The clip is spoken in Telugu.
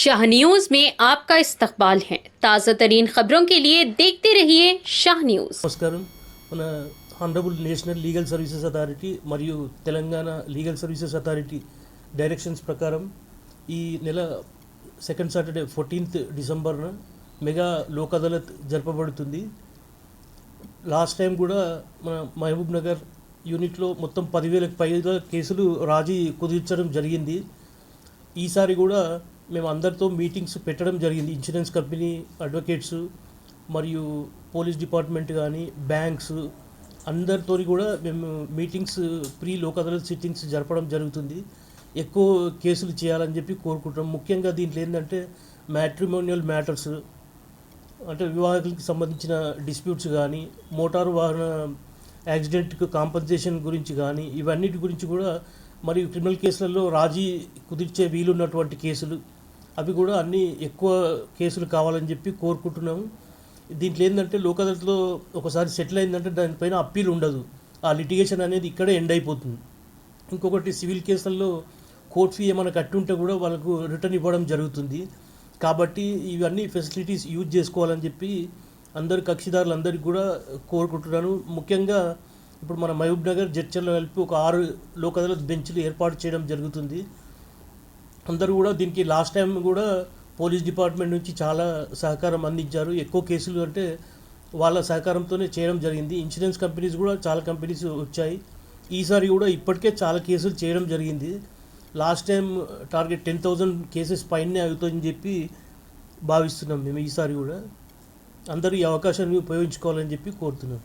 शाह न्यूज में आपका इस्तकबाल है। ताज़ा तरीन खबरों के लिए देखते रहिए शाह न्यूज। నమస్కారం మన honourable national legal services authority మరియు Telangana legal services authority directions ప్రకారం ఈ నెల సెకండ్ సాటర్డే 14th డిసెంబర్న మెగా లోక్ అదాలత్ జరపబడుతుంది. లాస్ట్ టైం కూడా మన మహబూబ్ నగర్ యూనిట్లో మొత్తం 10,000కు పైగా కేసులు రాజీ కుదిర్చడం జరిగింది. ఈసారి కూడా మేము అందరితో మీటింగ్స్ పెట్టడం జరిగింది. ఇన్సూరెన్స్ కంపెనీ, అడ్వకేట్స్ మరియు పోలీస్ డిపార్ట్మెంట్ కానీ బ్యాంక్స్ అందరితో కూడా మేము meetings pre Lok Adalat sittings జరపడం జరుగుతుంది. ఎక్కువ కేసులు చేయాలని చెప్పి కోరుకుంటున్నాం. ముఖ్యంగా దీంట్లో ఏంటంటే మ్యాట్రిమోనియల్ మ్యాటర్స్ అంటే వివాహాలకు సంబంధించిన డిస్ప్యూట్స్ కానీ, మోటారు వాహన యాక్సిడెంట్కి కాంపన్సేషన్ గురించి కానీ, ఇవన్నిటి గురించి కూడా మరియు క్రిమినల్ కేసులలో రాజీ కుదిర్చే వీలున్నటువంటి కేసులు అవి కూడా అన్నీ ఎక్కువ కేసులు కావాలని చెప్పి కోరుకుంటున్నాము. దీంట్లో ఏంటంటే లోక్ అదాలత్లో ఒకసారి సెటిల్ అయిందంటే దానిపైన అప్పీల్ ఉండదు. ఆ లిటిగేషన్ అనేది ఇక్కడే ఎండ్ అయిపోతుంది. ఇంకొకటి సివిల్ కేసుల్లో కోర్ట్ ఫీ ఏమైనా కట్టుంటే కూడా వాళ్ళకు రిటర్న్ ఇవ్వడం జరుగుతుంది. కాబట్టి ఇవన్నీ ఫెసిలిటీస్ యూజ్ చేసుకోవాలని చెప్పి అందరు కక్షిదారులందరికీ కూడా కోరుకుంటున్నాను. ముఖ్యంగా ఇప్పుడు మన మహబూబ్ నగర్, జడ్చర్ల కలిపి ఒక 6 లోక్ అదాలత్ బెంచ్లు ఏర్పాటు చేయడం జరుగుతుంది. అందరూ కూడా దీనికి లాస్ట్ టైం కూడా పోలీస్ డిపార్ట్మెంట్ నుంచి చాలా సహకారం అందించారు. ఎక్కువ కేసులు అంటే వాళ్ళ సహకారంతోనే చేయడం జరిగింది. ఇన్సూరెన్స్ కంపెనీస్ కూడా చాలా కంపెనీస్ వచ్చాయి. ఈసారి కూడా ఇప్పటికే చాలా కేసులు చేయడం జరిగింది. లాస్ట్ టైం టార్గెట్ 10,000 కేసెస్ పైనే అవుతుందని చెప్పి భావిస్తున్నాం మేము. ఈసారి కూడా అందరూ ఈ అవకాశాన్ని ఉపయోగించుకోవాలని చెప్పి కోరుతున్నాం.